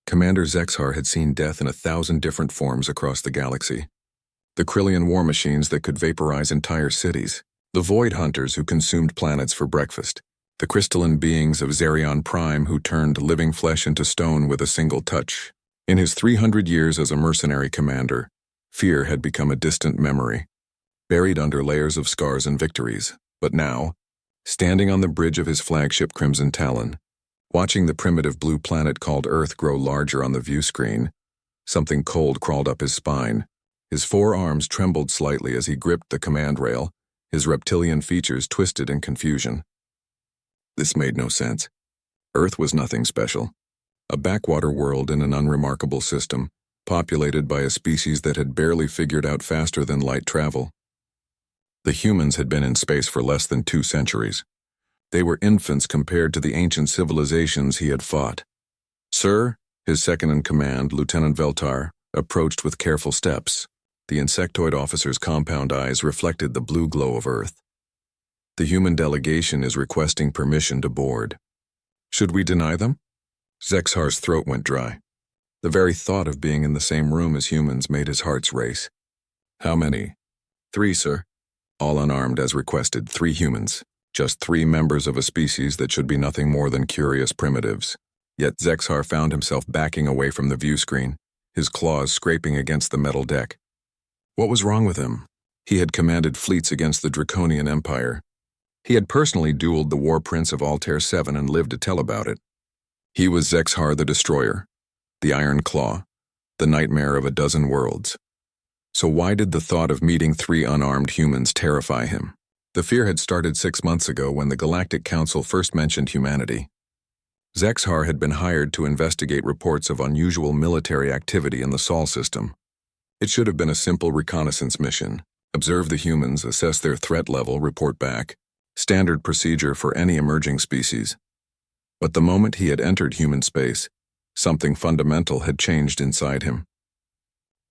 Commander Zexhar had seen death in 1,000 different forms across the galaxy. The Krillian war machines that could vaporize entire cities, the void hunters who consumed planets for breakfast, the crystalline beings of Zerion Prime who turned living flesh into stone with a single touch. In his 300 years as a mercenary commander, fear had become a distant memory, buried under layers of scars and victories. But now, standing on the bridge of his flagship Crimson Talon, watching the primitive blue planet called Earth grow larger on the view screen, something cold crawled up his spine. His forearms trembled slightly as he gripped the command rail, his reptilian features twisted in confusion. This made no sense. Earth was nothing special. A backwater world in an unremarkable system, populated by a species that had barely figured out faster than light travel. The humans had been in space for less than 2 centuries. They were infants compared to the ancient civilizations he had fought. "Sir," his second-in-command, Lieutenant Veltar, approached with careful steps. The insectoid officer's compound eyes reflected the blue glow of Earth. "The human delegation is requesting permission to board." "Should we deny them?" Zexhar's throat went dry. The very thought of being in the same room as humans made his heart race. "How many?" "3, sir. All unarmed as requested, 3 humans. Just 3 members of a species that should be nothing more than curious primitives." Yet Zexhar found himself backing away from the view screen, his claws scraping against the metal deck. What was wrong with him? He had commanded fleets against the Draconian Empire. He had personally dueled the War Prince of Altair 7 and lived to tell about it. He was Zexhar the Destroyer, the Iron Claw, the nightmare of a dozen worlds. So why did the thought of meeting 3 unarmed humans terrify him? The fear had started 6 months ago when the Galactic Council first mentioned humanity. Zexhar had been hired to investigate reports of unusual military activity in the Sol system. It should have been a simple reconnaissance mission. Observe the humans, assess their threat level, report back. Standard procedure for any emerging species. But the moment he had entered human space, something fundamental had changed inside him.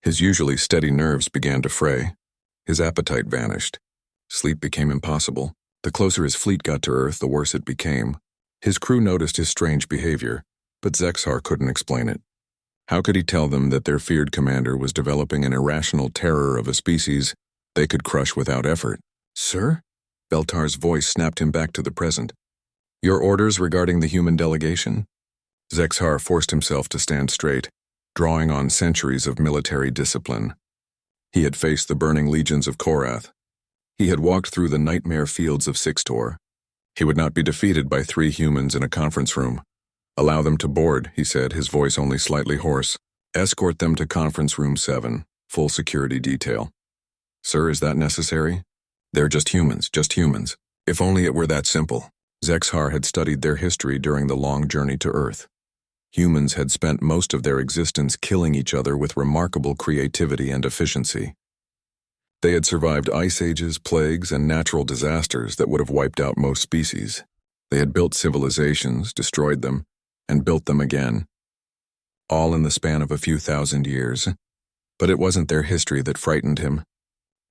His usually steady nerves began to fray. His appetite vanished. Sleep became impossible. The closer his fleet got to Earth, the worse it became. His crew noticed his strange behavior, but Zexhar couldn't explain it. How could he tell them that their feared commander was developing an irrational terror of a species they could crush without effort? "Sir?" Veltar's voice snapped him back to the present. "Your orders regarding the human delegation?" Zexhar forced himself to stand straight, drawing on centuries of military discipline. He had faced the burning legions of Korath. He had walked through the nightmare fields of Sixtor. He would not be defeated by 3 humans in a conference room. "Allow them to board," he said, his voice only slightly hoarse. "Escort them to conference room 7, full security detail." "Sir, is that necessary?" "They're just humans, just humans. If only it were that simple." Zexhar had studied their history during the long journey to Earth. Humans had spent most of their existence killing each other with remarkable creativity and efficiency. They had survived ice ages, plagues, and natural disasters that would have wiped out most species. They had built civilizations, destroyed them, and built them again. All in the span of a few thousand years. But it wasn't their history that frightened him.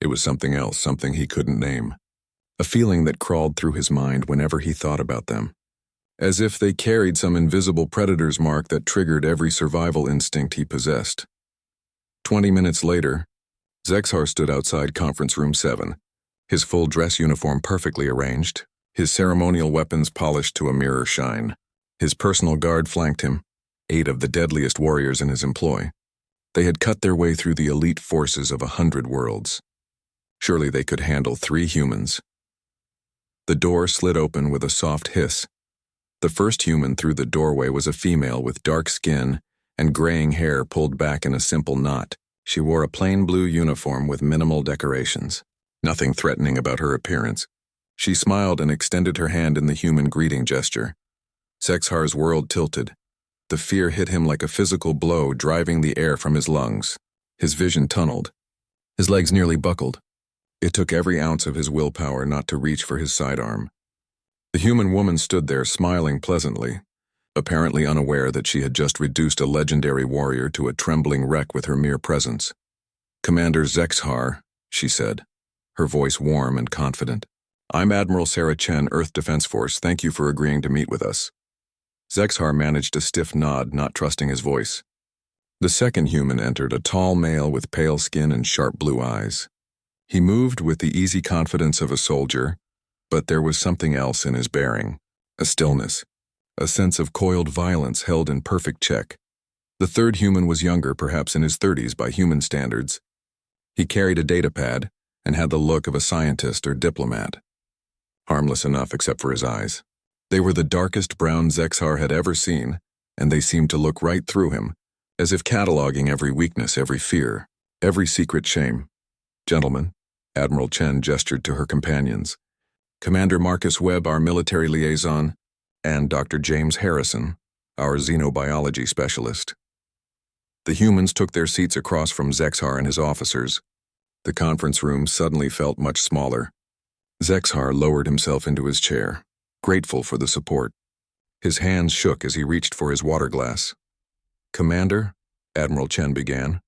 It was something else, something he couldn't name. A feeling that crawled through his mind whenever he thought about them. As if they carried some invisible predator's mark that triggered every survival instinct he possessed. 20 minutes later, Zexhar stood outside conference room 7, his full dress uniform perfectly arranged, his ceremonial weapons polished to a mirror shine. His personal guard flanked him, 8 of the deadliest warriors in his employ. They had cut their way through the elite forces of 100 worlds. Surely they could handle 3 humans. The door slid open with a soft hiss. The first human through the doorway was a female with dark skin and graying hair pulled back in a simple knot. She wore a plain blue uniform with minimal decorations. Nothing threatening about her appearance. She smiled and extended her hand in the human greeting gesture. Zexhar's world tilted. The fear hit him like a physical blow, driving the air from his lungs. His vision tunneled. His legs nearly buckled. It took every ounce of his willpower not to reach for his sidearm. The human woman stood there, smiling pleasantly, apparently unaware that she had just reduced a legendary warrior to a trembling wreck with her mere presence. "Commander Zexhar," she said, her voice warm and confident. "I'm Admiral Sarah Chen, Earth Defense Force. Thank you for agreeing to meet with us." Zexhar managed a stiff nod, not trusting his voice. The second human entered, a tall male with pale skin and sharp blue eyes. He moved with the easy confidence of a soldier, but there was something else in his bearing, a stillness, a sense of coiled violence held in perfect check. The third human was younger, perhaps in his 30s by human standards. He carried a datapad and had the look of a scientist or diplomat. Harmless enough except for his eyes. They were the darkest brown Zexhar had ever seen, and they seemed to look right through him, as if cataloging every weakness, every fear, every secret shame. Gentlemen, Admiral Chen gestured to her companions. Commander Marcus Webb, our military liaison, and Dr. James Harrison, our xenobiology specialist. The humans took their seats across from Zexhar and his officers. The conference room suddenly felt much smaller. Zexhar lowered himself into his chair, grateful for the support. His hands shook as he reached for his water glass. Commander, Admiral Chen began,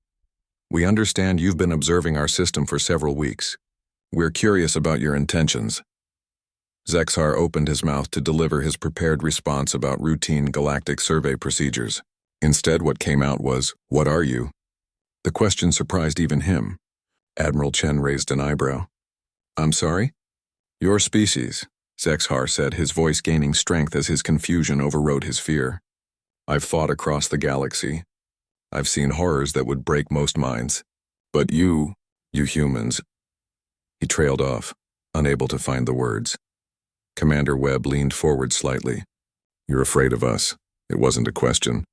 we understand you've been observing our system for several weeks. We're curious about your intentions. Zexhar opened his mouth to deliver his prepared response about routine galactic survey procedures. Instead, what came out was, "What are you?" The question surprised even him. Admiral Chen raised an eyebrow. "I'm sorry?" "Your species," Zexhar said, his voice gaining strength as his confusion overrode his fear. "I've fought across the galaxy. I've seen horrors that would break most minds. But you humans..." He trailed off, unable to find the words. Commander Webb leaned forward slightly. "You're afraid of us. It wasn't a question."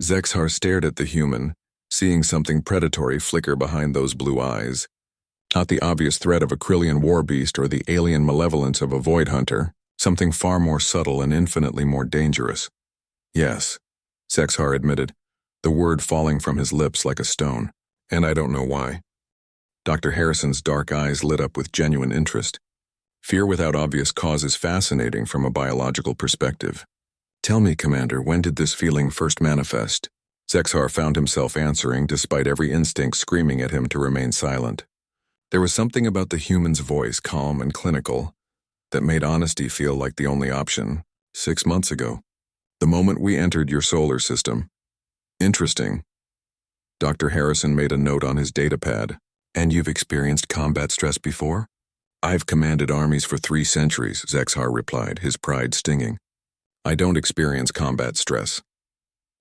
Zexhar stared at the human, seeing something predatory flicker behind those blue eyes. Not the obvious threat of a Krillian war beast or the alien malevolence of a void hunter, something far more subtle and infinitely more dangerous. "Yes," Zexhar admitted, the word falling from his lips like a stone. "And I don't know why." Dr. Harrison's dark eyes lit up with genuine interest. Fear without obvious cause is fascinating from a biological perspective. "Tell me, Commander, when did this feeling first manifest?" Zexhar found himself answering despite every instinct screaming at him to remain silent. There was something about the human's voice, calm and clinical, that made honesty feel like the only option. 6 months ago. The moment we entered your solar system. "Interesting." Dr. Harrison made a note on his datapad. "And you've experienced combat stress before?" "I've commanded armies for 3 centuries, Zexhar replied, his pride stinging. "I don't experience combat stress."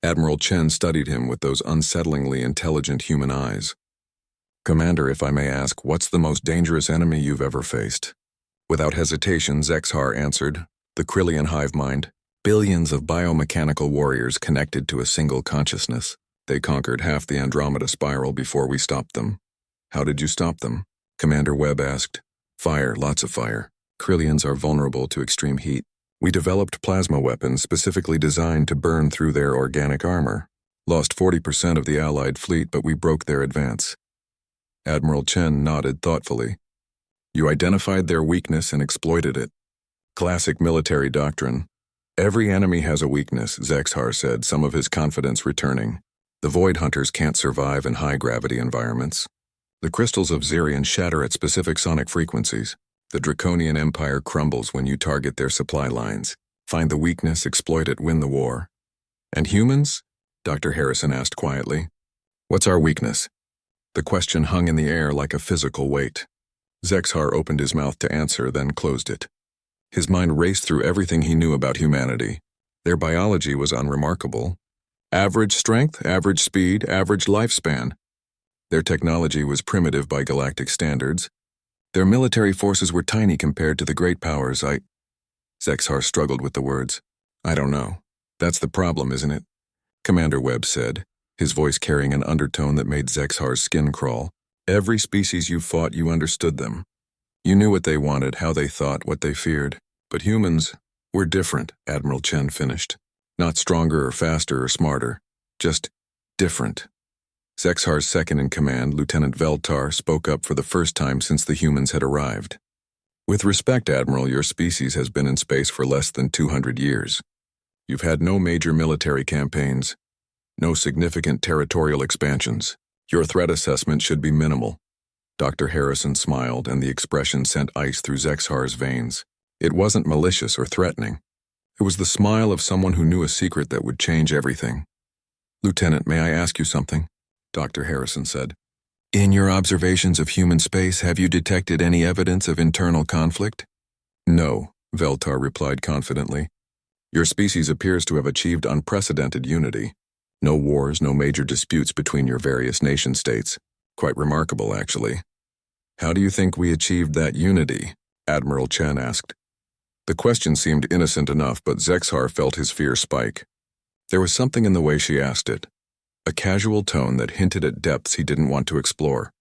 Admiral Chen studied him with those unsettlingly intelligent human eyes. "Commander, if I may ask, what's the most dangerous enemy you've ever faced?" Without hesitation, Zexhar answered, "The Krillian hive mind. Billions of biomechanical warriors connected to a single consciousness. They conquered half the Andromeda spiral before we stopped them." "How did you stop them?" Commander Webb asked. "Fire, lots of fire. Krillians are vulnerable to extreme heat. We developed plasma weapons specifically designed to burn through their organic armor. Lost 40% of the Allied fleet, but we broke their advance." Admiral Chen nodded thoughtfully. "You identified their weakness and exploited it. Classic military doctrine." "Every enemy has a weakness," Zexhar said, some of his confidence returning. "The Void Hunters can't survive in high-gravity environments. The crystals of Zirion shatter at specific sonic frequencies. The Draconian Empire crumbles when you target their supply lines. Find the weakness, exploit it, win the war." "And humans?" Dr. Harrison asked quietly. "What's our weakness?" The question hung in the air like a physical weight. Zexhar opened his mouth to answer, then closed it. His mind raced through everything he knew about humanity. Their biology was unremarkable. Average strength, average speed, average lifespan. Their technology was primitive by galactic standards. Their military forces were tiny compared to the great powers. Zexhar struggled with the words. "I don't know. That's the problem, isn't it?" Commander Webb said, his voice carrying an undertone that made Zexhar's skin crawl. "Every species you fought, you understood them. You knew what they wanted, how they thought, what they feared. But humans, we're different," Admiral Chen finished. "Not stronger or faster or smarter. Just different." Zexhar's second-in-command, Lieutenant Veltar, spoke up for the first time since the humans had arrived. "With respect, Admiral, your species has been in space for less than 200 years. You've had no major military campaigns, no significant territorial expansions. Your threat assessment should be minimal." Dr. Harrison smiled, and the expression sent ice through Zexhar's veins. It wasn't malicious or threatening. It was the smile of someone who knew a secret that would change everything. "Lieutenant, may I ask you something?" Dr. Harrison said. "In your observations of human space, have you detected any evidence of internal conflict?" "No," Veltar replied confidently. "Your species appears to have achieved unprecedented unity. No wars, no major disputes between your various nation-states. Quite remarkable, actually." "How do you think we achieved that unity?" Admiral Chen asked. The question seemed innocent enough, but Zexar felt his fear spike. There was something in the way she asked it, a casual tone that hinted at depths he didn't want to explore.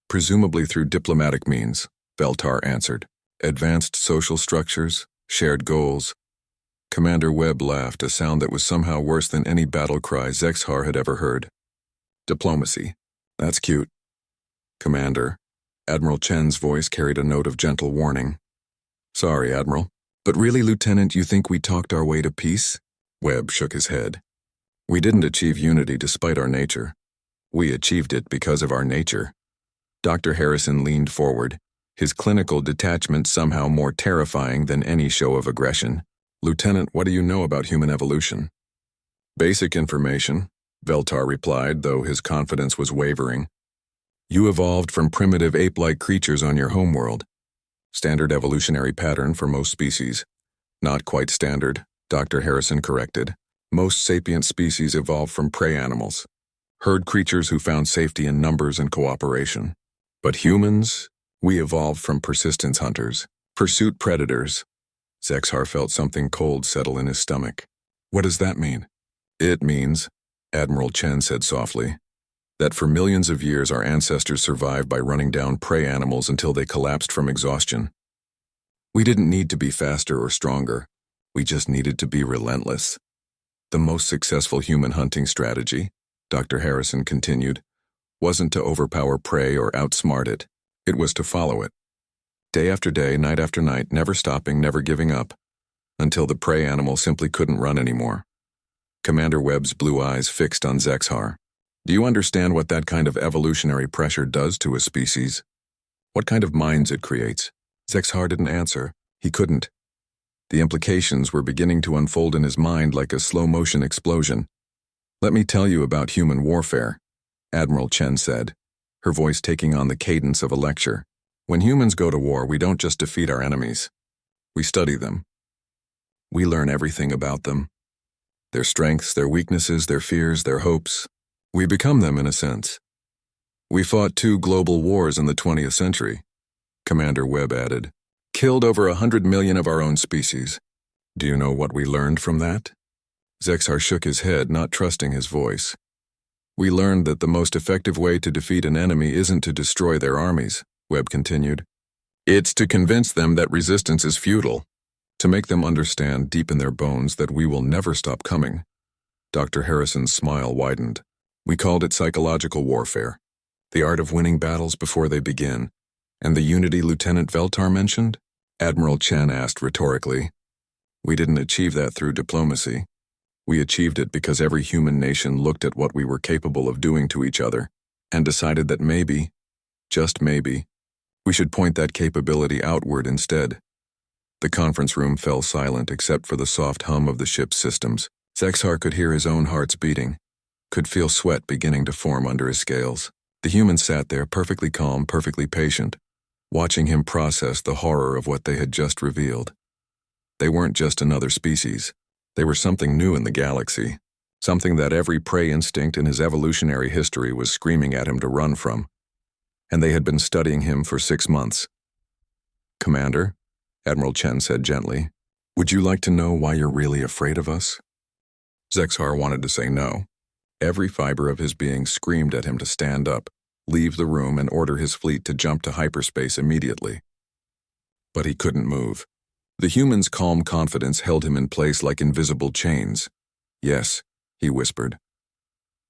"Presumably through diplomatic means," Veltar answered. "Advanced social structures, shared goals." Commander Webb laughed, a sound that was somehow worse than any battle cry Zexar had ever heard. "Diplomacy. That's cute." "Commander." Admiral Chen's voice carried a note of gentle warning. "Sorry, Admiral. But really, Lieutenant, you think we talked our way to peace?" Webb shook his head. "We didn't achieve unity despite our nature. We achieved it because of our nature." Dr. Harrison leaned forward, his clinical detachment somehow more terrifying than any show of aggression. "Lieutenant, what do you know about human evolution?" "Basic information," Veltar replied, though his confidence was wavering. "You evolved from primitive ape-like creatures on your homeworld. Standard evolutionary pattern for most species." "Not quite standard," Dr. Harrison corrected. "Most sapient species evolved from prey animals, herd creatures who found safety in numbers and cooperation. But humans, we evolved from persistence hunters, pursuit predators." Zexar felt something cold settle in his stomach. "What does that mean?" "It means," Admiral Chen said softly, "that for millions of years our ancestors survived by running down prey animals until they collapsed from exhaustion. We didn't need to be faster or stronger. We just needed to be relentless. The most successful human hunting strategy," Dr. Harrison continued, "wasn't to overpower prey or outsmart it. It was to follow it. Day after day, night after night, never stopping, never giving up, until the prey animal simply couldn't run anymore." Commander Webb's blue eyes fixed on Zexar. "Do you understand what that kind of evolutionary pressure does to a species? What kind of minds it creates?" Zexar didn't answer. He couldn't. The implications were beginning to unfold in his mind like a slow-motion explosion. "Let me tell you about human warfare," Admiral Chen said, her voice taking on the cadence of a lecture. "When humans go to war, we don't just defeat our enemies. We study them. We learn everything about them. Their strengths, their weaknesses, their fears, their hopes. We become them in a sense. We fought 2 global wars in the 20th century, Commander Webb added. Killed over 100 million of our own species. Do you know what we learned from that?" Zexar shook his head, not trusting his voice. "We learned that the most effective way to defeat an enemy isn't to destroy their armies," Webb continued. "It's to convince them that resistance is futile, to make them understand deep in their bones that we will never stop coming." Dr. Harrison's smile widened. "We called it psychological warfare, the art of winning battles before they begin. And the unity Lieutenant Veltar mentioned?" Admiral Chen asked rhetorically. "We didn't achieve that through diplomacy. We achieved it because every human nation looked at what we were capable of doing to each other and decided that maybe, just maybe, we should point that capability outward instead." The conference room fell silent except for the soft hum of the ship's systems. Zexar could hear his own heart's beating, could feel sweat beginning to form under his scales. The humans sat there perfectly calm, perfectly patient, watching him process the horror of what they had just revealed. They weren't just another species. They were something new in the galaxy, something that every prey instinct in his evolutionary history was screaming at him to run from. And they had been studying him for 6 months. "Commander," Admiral Chen said gently, "would you like to know why you're really afraid of us?" Zexar wanted to say no. Every fiber of his being screamed at him to stand up, leave the room, and order his fleet to jump to hyperspace immediately. But he couldn't move. The human's calm confidence held him in place like invisible chains. "Yes," he whispered.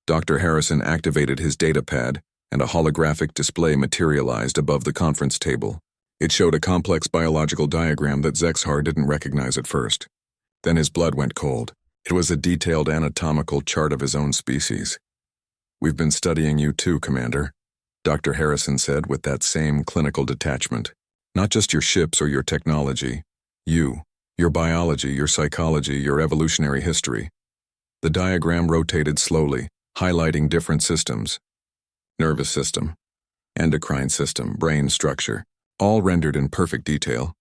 Dr. Harrison activated his datapad, and a holographic display materialized above the conference table. It showed a complex biological diagram that Zexar didn't recognize at first. Then his blood went cold. It was a detailed anatomical chart of his own species. "We've been studying you too, Commander," Dr. Harrison said with that same clinical detachment. "Not just your ships or your technology. You, Your biology, your psychology, your evolutionary history. The diagram rotated slowly, highlighting different systems. Nervous system, endocrine system, brain structure, all rendered in perfect detail.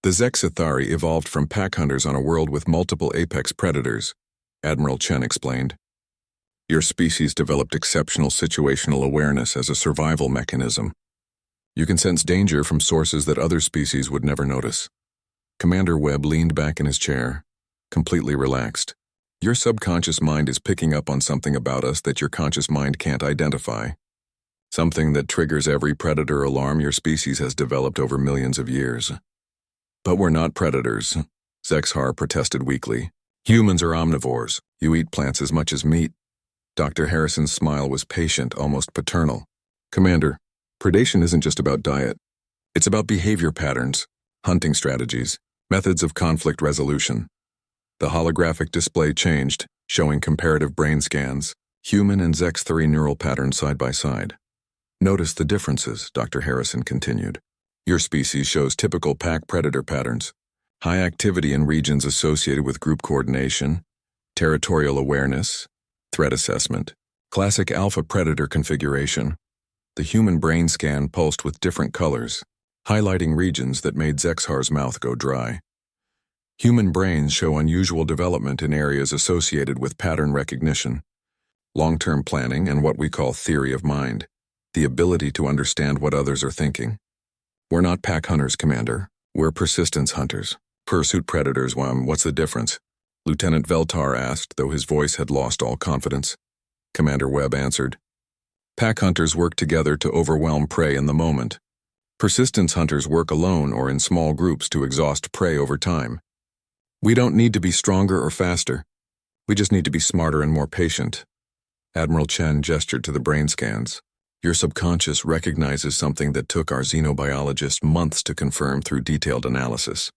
The Zexathari evolved from pack hunters on a world with multiple apex predators, Admiral Chen explained. Your species developed exceptional situational awareness as a survival mechanism. You can sense danger from sources that other species would never notice. Commander Webb leaned back in his chair, completely relaxed. Your subconscious mind is picking up on something about us that your conscious mind can't identify. Something that triggers every predator alarm your species has developed over millions of years. But we're not predators, Zexhar protested weakly. Humans are omnivores. You eat plants as much as meat. Dr. Harrison's smile was patient, almost paternal. Commander, predation isn't just about diet. It's about behavior patterns, hunting strategies, methods of conflict resolution. The holographic display changed, showing comparative brain scans, human and Zex-3 neural patterns side by side. Notice the differences, Dr. Harrison continued. Your species shows typical pack predator patterns, high activity in regions associated with group coordination, territorial awareness, threat assessment, classic alpha predator configuration. The human brain scan pulsed with different colors, highlighting regions that made Zexhar's mouth go dry. Human brains show unusual development in areas associated with pattern recognition, long-term planning, and what we call theory of mind, the ability to understand what others are thinking. We're not pack hunters, Commander. We're persistence hunters. Pursuit predators, what's the difference? Lieutenant Veltar asked, though his voice had lost all confidence. Commander Webb answered. Pack hunters work together to overwhelm prey in the moment. Persistence hunters work alone or in small groups to exhaust prey over time. We don't need to be stronger or faster. We just need to be smarter and more patient. Admiral Chen gestured to the brain scans. Your subconscious recognizes something that took our xenobiologists months to confirm through detailed analysis.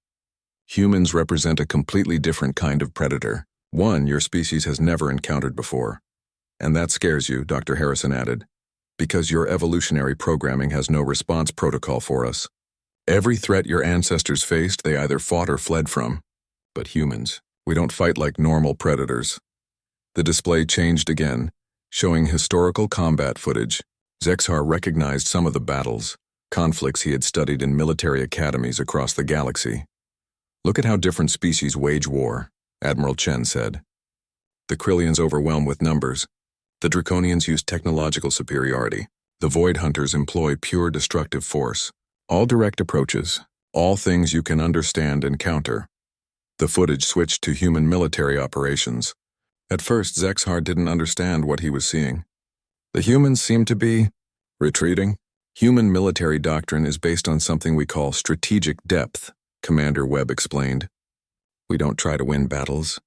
Humans represent a completely different kind of predator, one your species has never encountered before. And that scares you, Dr. Harrison added, because your evolutionary programming has no response protocol for us. Every threat your ancestors faced, they either fought or fled from. But humans, we don't fight like normal predators. The display changed again, showing historical combat footage. Zexhar recognized some of the battles, conflicts he had studied in military academies across the galaxy. Look at how different species wage war, Admiral Chen said. The Krillians overwhelm with numbers. The Draconians use technological superiority. The Void Hunters employ pure destructive force. All direct approaches, all things you can understand and counter. The footage switched to human military operations. At first, Zexhar didn't understand what he was seeing. The humans seemed to be retreating. Human military doctrine is based on something we call strategic depth, Commander Webb explained. We don't try to win battles.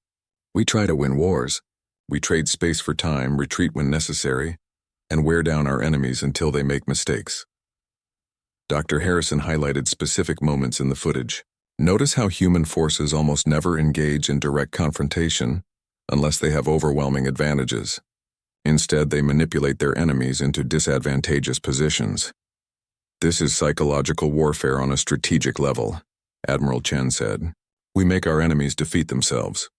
We try to win wars. We trade space for time, retreat when necessary, and wear down our enemies until they make mistakes. Dr. Harrison highlighted specific moments in the footage. Notice how human forces almost never engage in direct confrontation unless they have overwhelming advantages. Instead, they manipulate their enemies into disadvantageous positions. This is psychological warfare on a strategic level, Admiral Chen said. We make our enemies defeat themselves.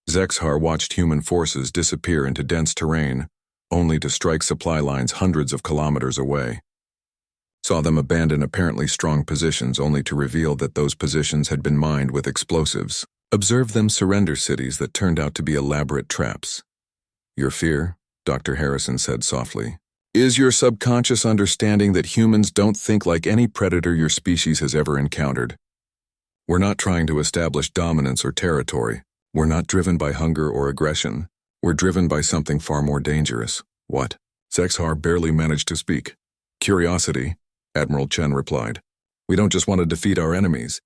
Zexhar watched human forces disappear into dense terrain, only to strike supply lines hundreds of kilometers away. Saw them abandon apparently strong positions only to reveal that those positions had been mined with explosives. Observed them surrender cities that turned out to be elaborate traps. Your fear, Dr. Harrison said softly, is your subconscious understanding that humans don't think like any predator your species has ever encountered. We're not trying to establish dominance or territory. We're not driven by hunger or aggression. We're driven by something far more dangerous. What? Zexhar barely managed to speak. Curiosity, Admiral Chen replied. We don't just want to defeat our enemies.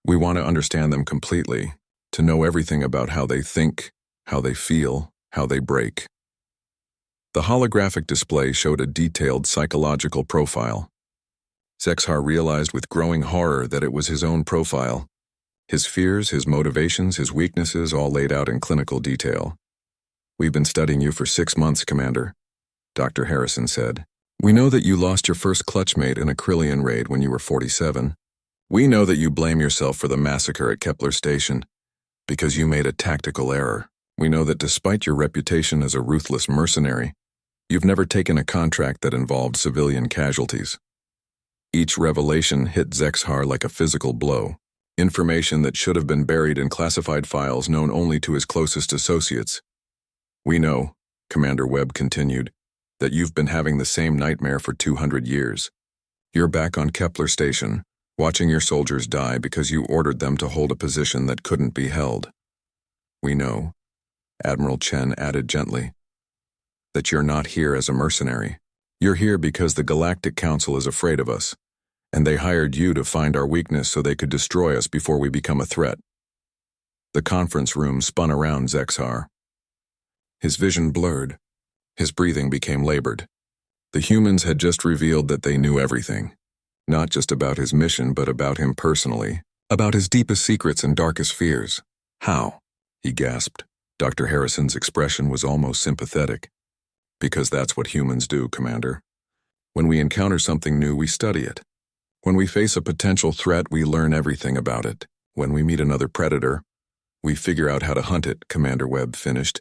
We want to understand them completely, to know everything about how they think, how they feel, how they break. The holographic display showed a detailed psychological profile. Zexhar realized with growing horror that it was his own profile. His fears, his motivations, his weaknesses all laid out in clinical detail. We've been studying you for 6 months, Commander, Dr. Harrison said. We know that you lost your first clutchmate in a Krillian raid when you were 47. We know that you blame yourself for the massacre at Kepler Station because you made a tactical error. We know that despite your reputation as a ruthless mercenary, you've never taken a contract that involved civilian casualties. Each revelation hit Zexhar like a physical blow. Information that should have been buried in classified files known only to his closest associates. We know, Commander Webb continued, that you've been having the same nightmare for 200 years. You're back on Kepler Station, watching your soldiers die because you ordered them to hold a position that couldn't be held. We know, Admiral Chen added gently, that you're not here as a mercenary. You're here because the Galactic Council is afraid of us, and they hired you to find our weakness so they could destroy us before we become a threat. The conference room spun around Zexhar. His vision blurred. His breathing became labored. The humans had just revealed that they knew everything, not just about his mission but about him personally, about his deepest secrets and darkest fears. How? He gasped. Dr. Harrison's expression was almost sympathetic. Because that's what humans do, Commander. When we encounter something new, we study it. When we face a potential threat, we learn everything about it. When we meet another predator, we figure out how to hunt it, Commander Webb finished.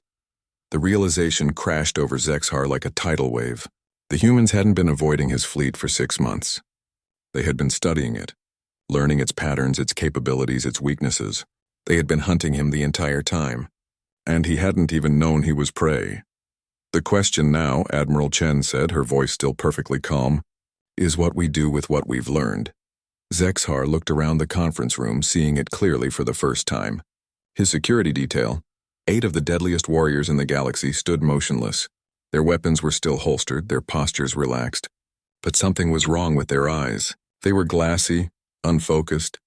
The realization crashed over Zexhar like a tidal wave. The humans hadn't been avoiding his fleet for 6 months. They had been studying it, learning its patterns, its capabilities, its weaknesses. They had been hunting him the entire time, and he hadn't even known he was prey. The question now, Admiral Chen said, her voice still perfectly calm, is what we do with what we've learned. Zexhar looked around the conference room, seeing it clearly for the first time. His security detail, 8 of the deadliest warriors in the galaxy, stood motionless. Their weapons were still holstered, their postures relaxed. But something was wrong with their eyes. They were glassy, unfocused.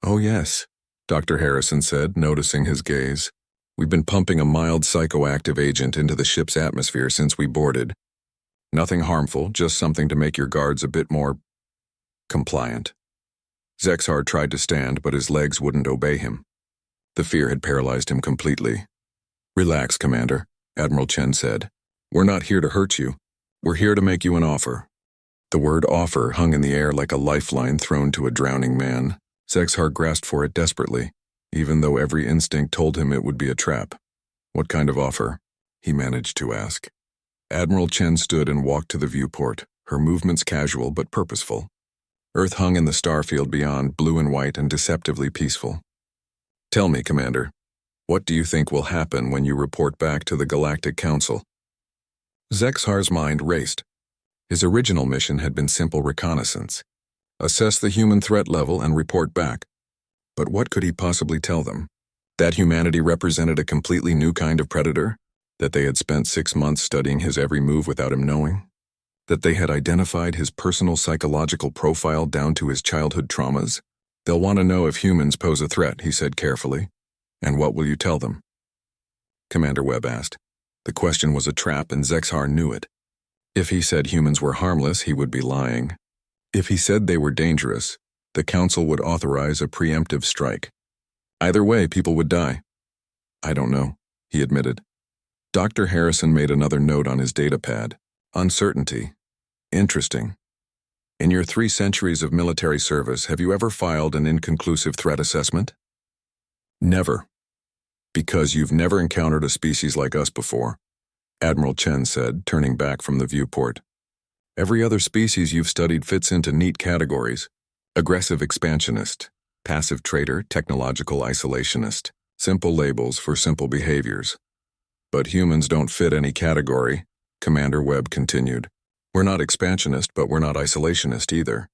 "Oh yes," Dr. Harrison said, noticing his gaze. "We've been pumping a mild psychoactive agent into the ship's atmosphere since we boarded. Nothing harmful, just something to make your guards a bit more compliant." Zexhar tried to stand, but his legs wouldn't obey him. The fear had paralyzed him completely. "Relax, Commander," Admiral Chen said. "We're not here to hurt you. We're here to make you an offer." The word offer hung in the air like a lifeline thrown to a drowning man. Zexhar grasped for it desperately, even though every instinct told him it would be a trap. "What kind of offer?" he managed to ask. Admiral Chen stood and walked to the viewport, her movements casual but purposeful. Earth hung in the starfield beyond, blue and white and deceptively peaceful. "Tell me, Commander, what do you think will happen when you report back to the Galactic Council?" Zexhar's mind raced. His original mission had been simple reconnaissance. Assess the human threat level and report back. But what could he possibly tell them? That humanity represented a completely new kind of predator? That they had spent 6 months studying his every move without him knowing? That they had identified his personal psychological profile down to his childhood traumas? "They'll want to know if humans pose a threat," he said carefully. "And what will you tell them?" Commander Webb asked. The question was a trap, and Zexhar knew it. If he said humans were harmless, he would be lying. If he said they were dangerous, the Council would authorize a preemptive strike. Either way, people would die. "I don't know," he admitted. Dr. Harrison made another note on his datapad. "Uncertainty. Interesting. In your 3 centuries of military service, have you ever filed an inconclusive threat assessment?" "Never. Because you've never encountered a species like us before," Admiral Chen said, turning back from the viewport. "Every other species you've studied fits into neat categories. Aggressive expansionist, passive traitor, technological isolationist. Simple labels for simple behaviors. But humans don't fit any category," Commander Webb continued. "We're not expansionist, but we're not isolationist either.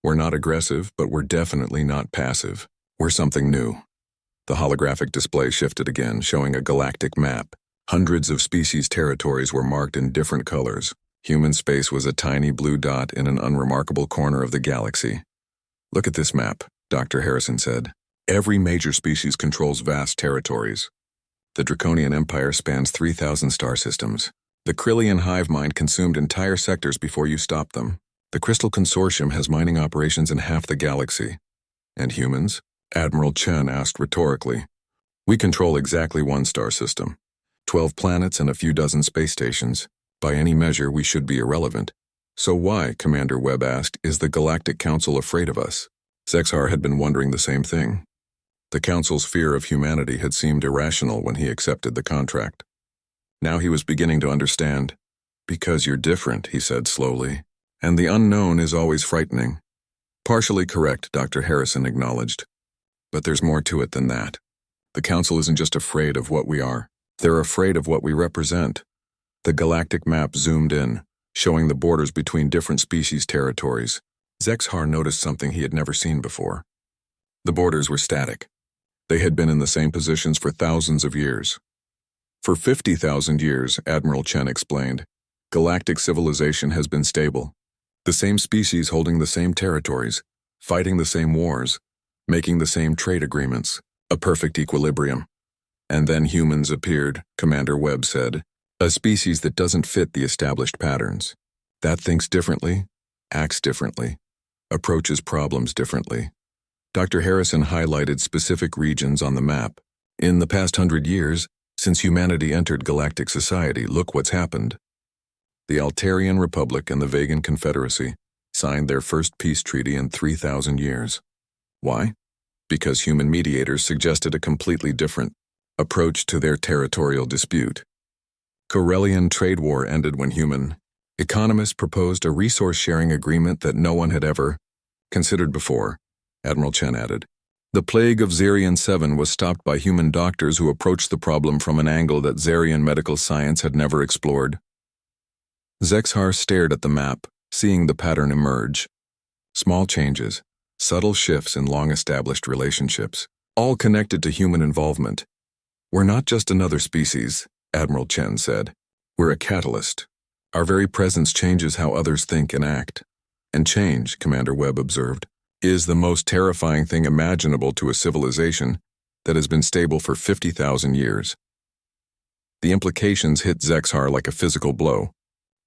We're not aggressive, but we're definitely not passive. We're something new." The holographic display shifted again, showing a galactic map. Hundreds of species territories were marked in different colors. Human space was a tiny blue dot in an unremarkable corner of the galaxy. "Look at this map," Dr. Harrison said. "Every major species controls vast territories. The Draconian Empire spans 3,000 star systems. The Krillian hive mind consumed entire sectors before you stopped them. The Crystal Consortium has mining operations in half the galaxy. And humans?" Admiral Chen asked rhetorically. "We control exactly 1 star system. 12 planets and a few dozen space stations. By any measure, we should be irrelevant. So why," Commander Webb asked, "is the Galactic Council afraid of us?" Zexar had been wondering the same thing. The Council's fear of humanity had seemed irrational when he accepted the contract. Now he was beginning to understand. Because you're different, he said slowly, and the unknown is always frightening. Partially correct, Dr. Harrison acknowledged. But there's more to it than that. The Council isn't just afraid of what we are. They're afraid of what we represent. The galactic map zoomed in, showing the borders between different species' territories. Zexar noticed something he had never seen before. The borders were static. They had been in the same positions for thousands of years. For 50,000 years, Admiral Chen explained, galactic civilization has been stable. The same species holding the same territories, fighting the same wars, making the same trade agreements, a perfect equilibrium. And then humans appeared, Commander Webb said, a species that doesn't fit the established patterns. That thinks differently, acts differently, approaches problems differently. Dr. Harrison highlighted specific regions on the map. In the past 100 years, since humanity entered galactic society, look what's happened. The Altarian Republic and the Vegan Confederacy signed their first peace treaty in 3,000 years. Why? Because human mediators suggested a completely different approach to their territorial dispute. Corellian trade war ended when human economists proposed a resource-sharing agreement that no one had ever considered before, Admiral Chen added. The plague of Zarian 7 was stopped by human doctors who approached the problem from an angle that Zarian medical science had never explored. Zexar stared at the map, seeing the pattern emerge. Small changes, subtle shifts in long-established relationships, all connected to human involvement. We're not just another species, Admiral Chen said. We're a catalyst. Our very presence changes how others think and act. And change, Commander Webb observed, is the most terrifying thing imaginable to a civilization that has been stable for 50,000 years. The implications hit Zexar like a physical blow.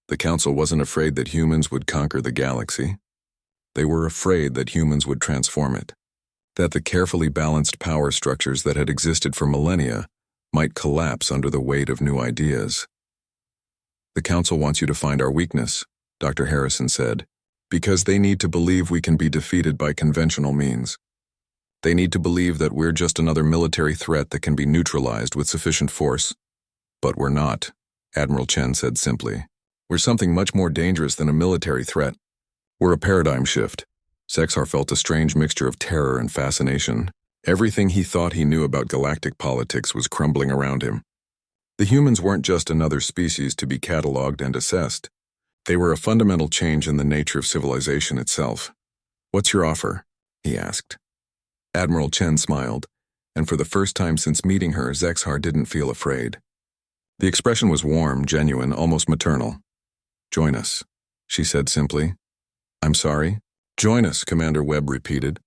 The Council wasn't afraid that humans would conquer the galaxy. They were afraid that humans would transform it, that the carefully balanced power structures that had existed for millennia might collapse under the weight of new ideas. The Council wants you to find our weakness, Dr. Harrison said, because they need to believe we can be defeated by conventional means. They need to believe that we're just another military threat that can be neutralized with sufficient force. But we're not, Admiral Chen said simply. We're something much more dangerous than a military threat. We're a paradigm shift. Zexar felt a strange mixture of terror and fascination. Everything he thought he knew about galactic politics was crumbling around him. The humans weren't just another species to be catalogued and assessed. They were a fundamental change in the nature of civilization itself. What's your offer? He asked. Admiral Chen smiled, and for the first time since meeting her, Zexar didn't feel afraid. The expression was warm, genuine, almost maternal. Join us, she said simply. I'm sorry? Join us, Commander Webb repeated.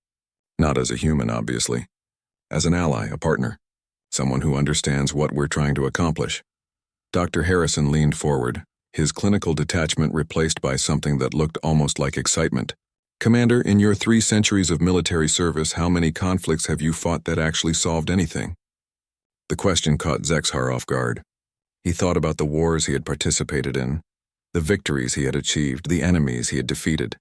Not as a human, obviously. As an ally, a partner. Someone who understands what we're trying to accomplish. Dr. Harrison leaned forward, his clinical detachment replaced by something that looked almost like excitement. Commander, in your 3 centuries of military service, how many conflicts have you fought that actually solved anything? The question caught Zexar off guard. He thought about the wars he had participated in, the victories he had achieved, the enemies he had defeated,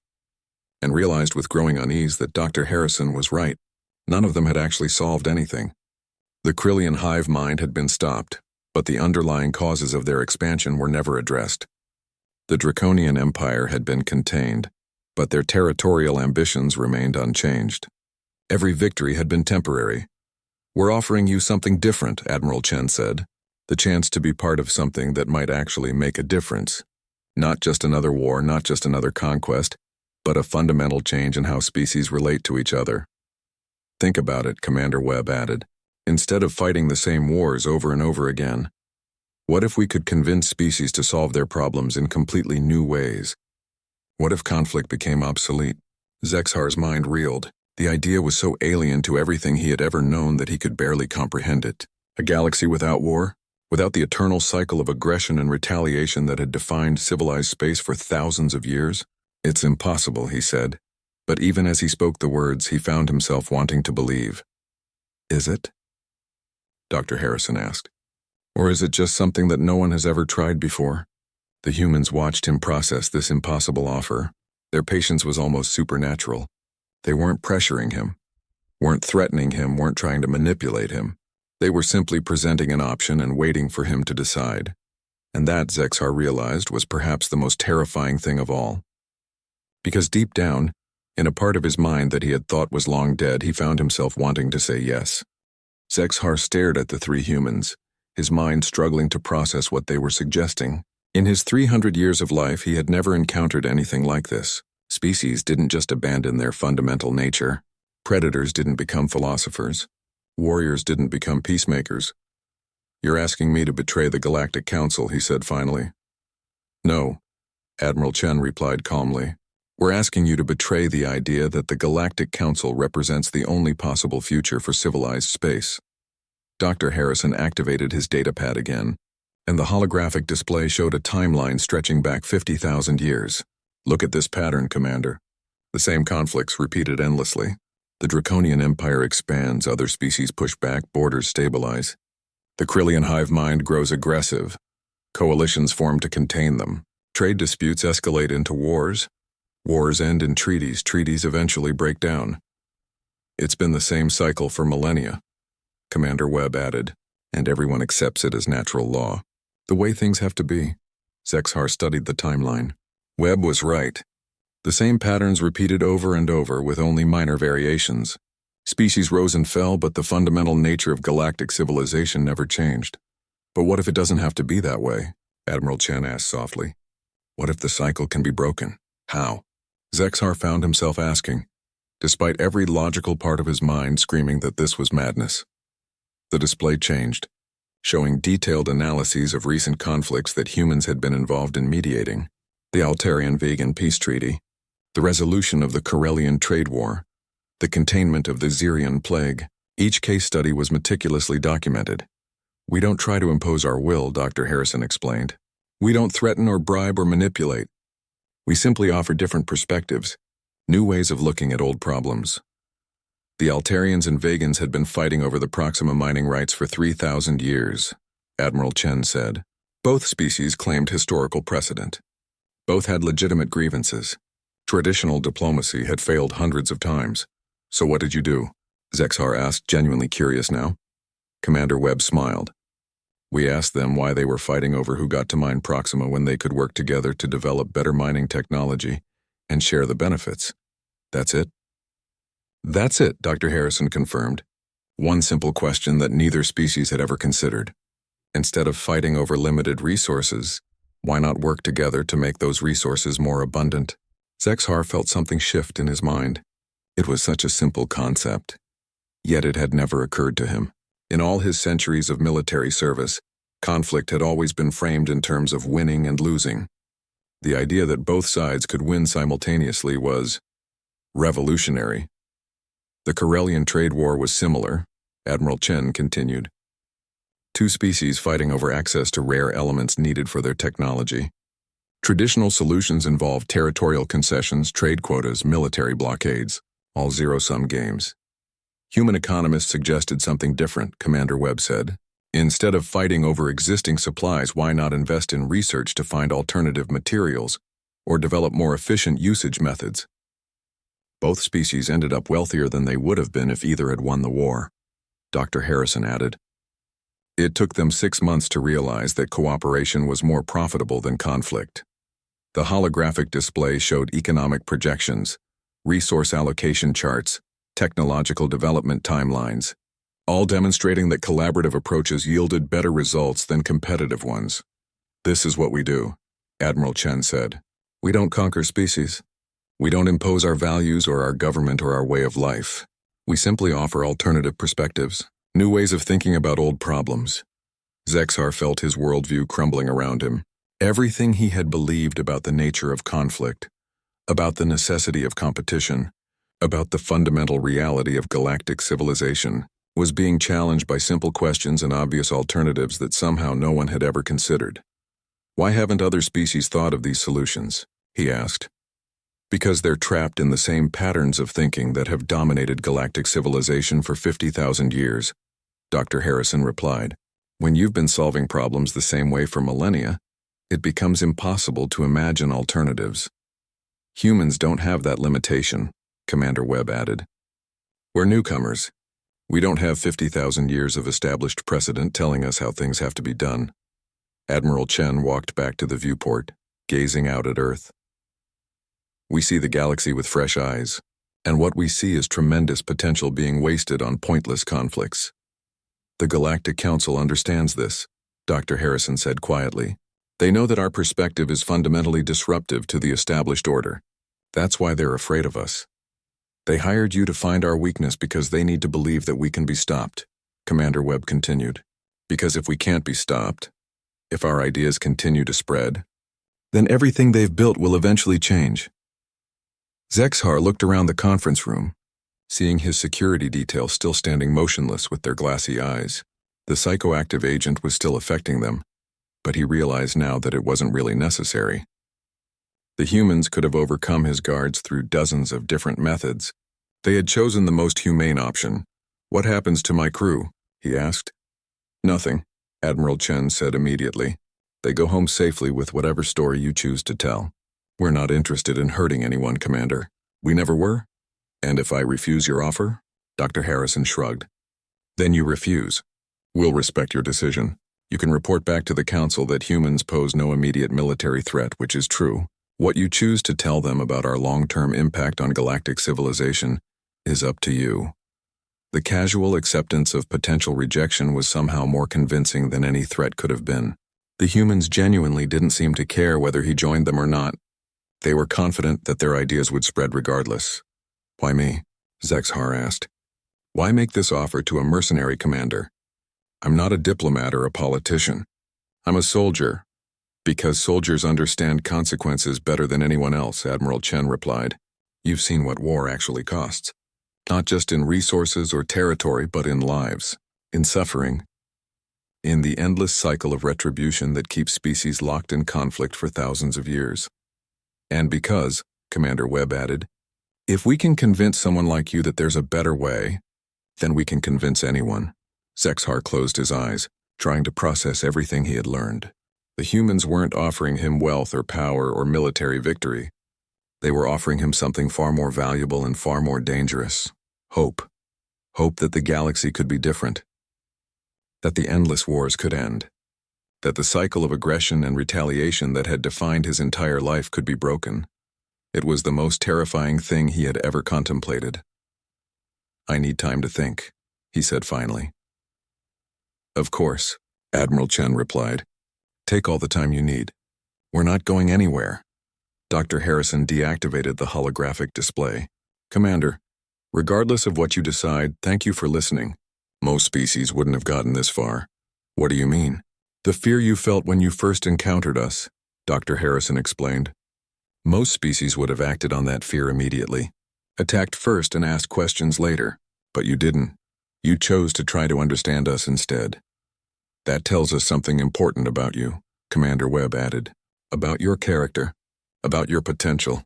and realized with growing unease that Dr. Harrison was right. None of them had actually solved anything. The Krillian hive mind had been stopped, but the underlying causes of their expansion were never addressed. The Draconian Empire had been contained, but their territorial ambitions remained unchanged. Every victory had been temporary. We're offering you something different, Admiral Chen said, the chance to be part of something that might actually make a difference. Not just another war, not just another conquest, but a fundamental change in how species relate to each other. Think about it, Commander Webb added. Instead of fighting the same wars over and over again, what if we could convince species to solve their problems in completely new ways? What if conflict became obsolete? Zexar's mind reeled. The idea was so alien to everything he had ever known that he could barely comprehend it. A galaxy without war? Without the eternal cycle of aggression and retaliation that had defined civilized space for thousands of years? It's impossible, he said. But even as he spoke the words, he found himself wanting to believe. Is it? Dr. Harrison asked. Or is it just something that no one has ever tried before? The humans watched him process this impossible offer. Their patience was almost supernatural. They weren't pressuring him, weren't threatening him, weren't trying to manipulate him. They were simply presenting an option and waiting for him to decide. And that, Zexar realized, was perhaps the most terrifying thing of all. Because deep down, in a part of his mind that he had thought was long dead, he found himself wanting to say yes. Zexar stared at the three humans, his mind struggling to process what they were suggesting. In his 300 years of life, he had never encountered anything like this. Species didn't just abandon their fundamental nature. Predators didn't become philosophers. Warriors didn't become peacemakers. "You're asking me to betray the Galactic Council," he said finally. "No," Admiral Chen replied calmly. "We're asking you to betray the idea that the Galactic Council represents the only possible future for civilized space." Dr. Harrison activated his datapad again, and the holographic display showed a timeline stretching back 50,000 years. "Look at this pattern, Commander. The same conflicts repeated endlessly. The Draconian Empire expands, other species push back, borders stabilize. The Krillian hive mind grows aggressive. Coalitions form to contain them. Trade disputes escalate into wars. Wars end in treaties. Treaties eventually break down. It's been the same cycle for millennia," Commander Webb added, "and everyone accepts it as natural law. The way things have to be." Zexar studied the timeline. Webb was right. The same patterns repeated over and over with only minor variations. Species rose and fell, but the fundamental nature of galactic civilization never changed. "But what if it doesn't have to be that way?" Admiral Chen asked softly. "What if the cycle can be broken? How?" Zexar found himself asking, despite every logical part of his mind screaming that this was madness. The display changed, showing detailed analyses of recent conflicts that humans had been involved in mediating. The Altarian-Vegan peace treaty, the resolution of the Corellian trade war, the containment of the Xerian plague. Each case study was meticulously documented. "We don't try to impose our will," Dr. Harrison explained. "We don't threaten or bribe or manipulate. We simply offer different perspectives, new ways of looking at old problems." The Altarians and Vegans had been fighting over the Proxima mining rights for 3,000 years, Admiral Chen said. Both species claimed historical precedent. Both had legitimate grievances. Traditional diplomacy had failed hundreds of times. "So what did you do?" Zexar asked, genuinely curious now. Commander Webb smiled. "We asked them why they were fighting over who got to mine Proxima when they could work together to develop better mining technology and share the benefits. That's it." "That's it," Dr. Harrison confirmed. One simple question that neither species had ever considered. Instead of fighting over limited resources, why not work together to make those resources more abundant? Zexar felt something shift in his mind. It was such a simple concept. Yet it had never occurred to him. In all his centuries of military service, conflict had always been framed in terms of winning and losing. The idea that both sides could win simultaneously was revolutionary. The Corellian trade war was similar, Admiral Chen continued. Two species fighting over access to rare elements needed for their technology. Traditional solutions involved territorial concessions, trade quotas, military blockades, all zero-sum games. Human economists suggested something different, Commander Webb said. Instead of fighting over existing supplies, why not invest in research to find alternative materials or develop more efficient usage methods? Both species ended up wealthier than they would have been if either had won the war, Dr. Harrison added. It took them 6 months to realize that cooperation was more profitable than conflict. The holographic display showed economic projections, resource allocation charts, technological development timelines, all demonstrating that collaborative approaches yielded better results than competitive ones. "This is what we do," Admiral Chen said. "We don't conquer species. We don't impose our values or our government or our way of life. We simply offer alternative perspectives, new ways of thinking about old problems." Zexar felt his worldview crumbling around him. Everything he had believed about the nature of conflict, about the necessity of competition, about the fundamental reality of galactic civilization, was being challenged by simple questions and obvious alternatives that somehow no one had ever considered. "Why haven't other species thought of these solutions?" he asked. "Because they're trapped in the same patterns of thinking that have dominated galactic civilization for 50,000 years, Dr. Harrison replied. "When you've been solving problems the same way for millennia, it becomes impossible to imagine alternatives. Humans don't have that limitation," Commander Webb added. We're newcomers. We don't have 50,000 years of established precedent telling us how things have to be done. Admiral Chen walked back to the viewport, gazing out at Earth. We see the galaxy with fresh eyes, and what we see is tremendous potential being wasted on pointless conflicts. The Galactic Council understands this, Dr. Harrison said quietly. They know that our perspective is fundamentally disruptive to the established order. That's why they're afraid of us. They hired you to find our weakness because they need to believe that we can be stopped, Commander Webb continued. Because if we can't be stopped, if our ideas continue to spread, then everything they've built will eventually change. Zexhar looked around the conference room, seeing his security detail still standing motionless with their glassy eyes. The psychoactive agent was still affecting them, but he realized now that it wasn't really necessary. The humans could have overcome his guards through dozens of different methods. They had chosen the most humane option. What happens to my crew? He asked. Nothing, Admiral Chen said immediately. They go home safely with whatever story you choose to tell. We're not interested in hurting anyone, Commander. We never were. And if I refuse your offer? Dr. Harrison shrugged. Then you refuse. We'll respect your decision. You can report back to the Council that humans pose no immediate military threat, which is true. What you choose to tell them about our long-term impact on galactic civilization is up to you. The casual acceptance of potential rejection was somehow more convincing than any threat could have been. The humans genuinely didn't seem to care whether he joined them or not. They were confident that their ideas would spread regardless. Why me? Zexhar asked. Why make this offer to a mercenary commander? I'm not a diplomat or a politician. I'm a soldier. Because soldiers understand consequences better than anyone else, Admiral Chen replied. You've seen what war actually costs. Not just in resources or territory, but in lives, in suffering, in the endless cycle of retribution that keeps species locked in conflict for thousands of years. And because, Commander Webb added, if we can convince someone like you that there's a better way, then we can convince anyone. Zexhar closed his eyes, trying to process everything he had learned. The humans weren't offering him wealth or power or military victory. They were offering him something far more valuable and far more dangerous. Hope. Hope that the galaxy could be different. That the endless wars could end. That the cycle of aggression and retaliation that had defined his entire life could be broken. It was the most terrifying thing he had ever contemplated. I need time to think, he said finally. Of course, Admiral Chen replied. Take all the time you need. We're not going anywhere. Dr. Harrison deactivated the holographic display. Commander, regardless of what you decide, thank you for listening. Most species wouldn't have gotten this far. What do you mean? The fear you felt when you first encountered us, Dr. Harrison explained. Most species would have acted on that fear immediately. Attacked first and asked questions later. But you didn't. You chose to try to understand us instead. That tells us something important about you, Commander Webb added. About your character. About your potential.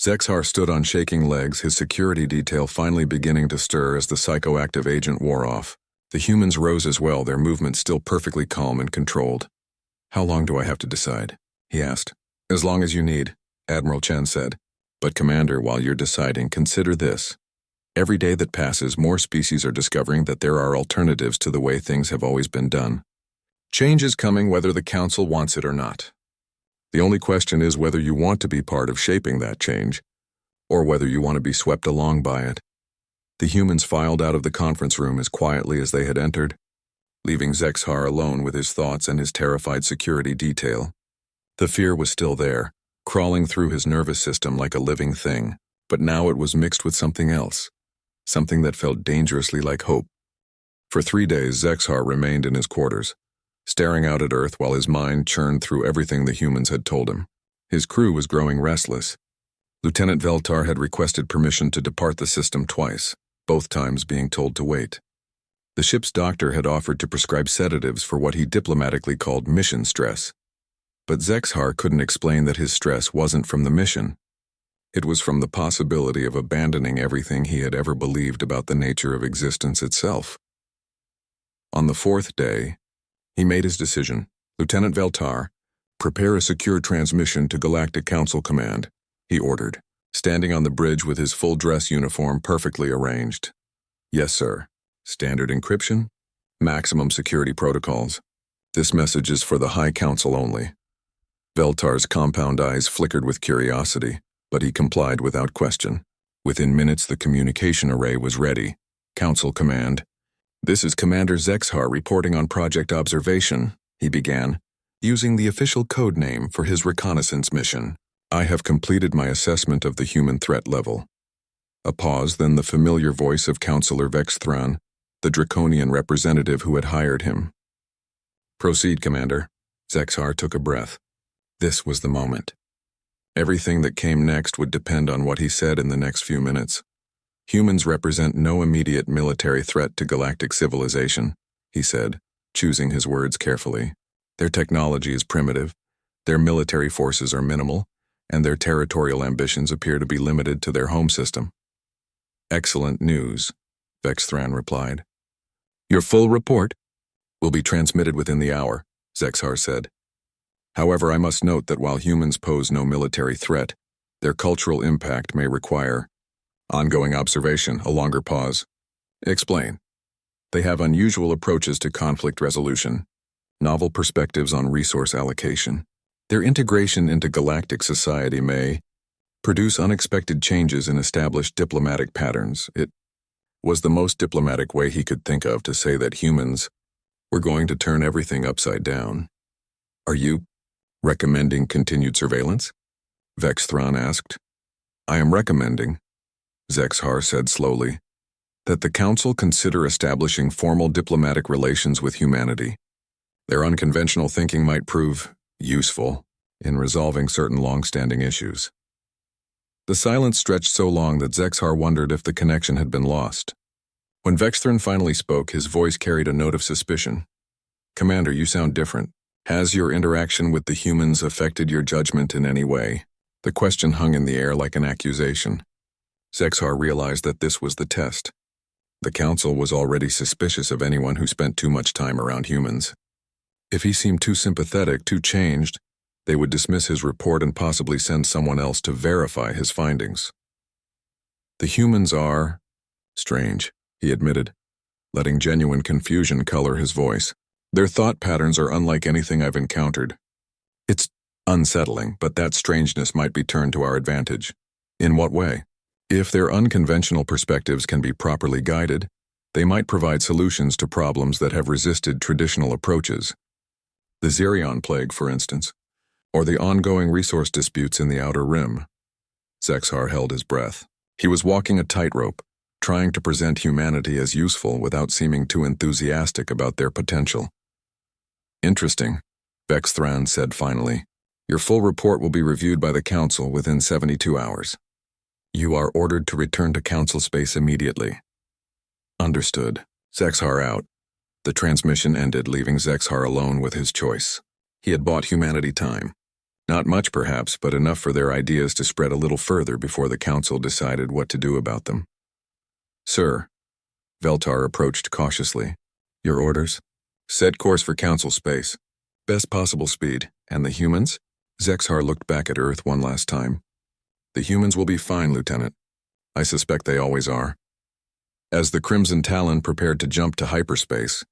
Zexhar stood on shaking legs, his security detail finally beginning to stir as the psychoactive agent wore off. The humans rose as well, their movements still perfectly calm and controlled. How long do I have to decide? He asked. As long as you need, Admiral Chen said. But Commander, while you're deciding, consider this. Every day that passes, more species are discovering that there are alternatives to the way things have always been done. Change is coming whether the Council wants it or not. The only question is whether you want to be part of shaping that change, or whether you want to be swept along by it. The humans filed out of the conference room as quietly as they had entered, leaving Zexhar alone with his thoughts and his terrified security detail. The fear was still there, crawling through his nervous system like a living thing, but now it was mixed with something else, something that felt dangerously like hope. For 3 days, Zexhar remained in his quarters, staring out at Earth while his mind churned through everything the humans had told him. His crew was growing restless. Lieutenant Veltar had requested permission to depart the system twice, both times being told to wait. The ship's doctor had offered to prescribe sedatives for what he diplomatically called mission stress. But Zexhar couldn't explain that his stress wasn't from the mission. It was from the possibility of abandoning everything he had ever believed about the nature of existence itself. On the 4th day, he made his decision. Lieutenant Veltar, prepare a secure transmission to Galactic Council Command, he ordered. standing on the bridge with his full dress uniform perfectly arranged. Yes, sir. Standard encryption? Maximum security protocols. This message is for the High Council only. Veltar's compound eyes flickered with curiosity, but he complied without question. Within minutes, the communication array was ready. Council command. This is Commander Zexhar reporting on Project Observation, he began, using the official code name for his reconnaissance mission. I have completed my assessment of the human threat level. A pause, then the familiar voice of Councillor Vexthran, the draconian representative who had hired him. Proceed, Commander. Zexhar took a breath. This was the moment. Everything that came next would depend on what he said in the next few minutes. Humans represent no immediate military threat to galactic civilization, he said, choosing his words carefully. Their technology is primitive, their military forces are minimal, and their territorial ambitions appear to be limited to their home system. Excellent news, Vexthran replied. Your full report will be transmitted within the hour, Zexhar said. However, I must note that while humans pose no military threat, their cultural impact may require ongoing observation, a longer pause. Explain. They have unusual approaches to conflict resolution, novel perspectives on resource allocation. Their integration into galactic society may produce unexpected changes in established diplomatic patterns. It was the most diplomatic way he could think of to say that humans were going to turn everything upside down. Are you recommending continued surveillance? Vexthran asked. I am recommending, Zexhar said slowly, that the Council consider establishing formal diplomatic relations with humanity. Their unconventional thinking might prove useful in resolving certain long-standing issues. The silence stretched so long that Zexhar wondered if the connection had been lost. When Vexthran finally spoke, his voice carried a note of suspicion. Commander, you sound different. Has your interaction with the humans affected your judgment in any way? The question hung in the air like an accusation. Zexhar realized that this was the test. The Council was already suspicious of anyone who spent too much time around humans. If he seemed too sympathetic, too changed, they would dismiss his report and possibly send someone else to verify his findings. The humans are strange, he admitted, letting genuine confusion color his voice. Their thought patterns are unlike anything I've encountered. It's unsettling, but that strangeness might be turned to our advantage. In what way? If their unconventional perspectives can be properly guided, they might provide solutions to problems that have resisted traditional approaches. The Zerion plague, for instance, or the ongoing resource disputes in the Outer Rim. Zexhar held his breath. He was walking a tightrope, trying to present humanity as useful without seeming too enthusiastic about their potential. Interesting, Vexthran said finally. Your full report will be reviewed by the Council within 72 hours. You are ordered to return to Council space immediately. Understood. Zexhar out. The transmission ended, leaving Zexhar alone with his choice. He had bought humanity time. Not much, perhaps, but enough for their ideas to spread a little further before the Council decided what to do about them. Sir, Veltar approached cautiously. Your orders? Set course for Council space. Best possible speed. And the humans? Zexhar looked back at Earth one last time. The humans will be fine, Lieutenant. I suspect they always are. As the Crimson Talon prepared to jump to hyperspace,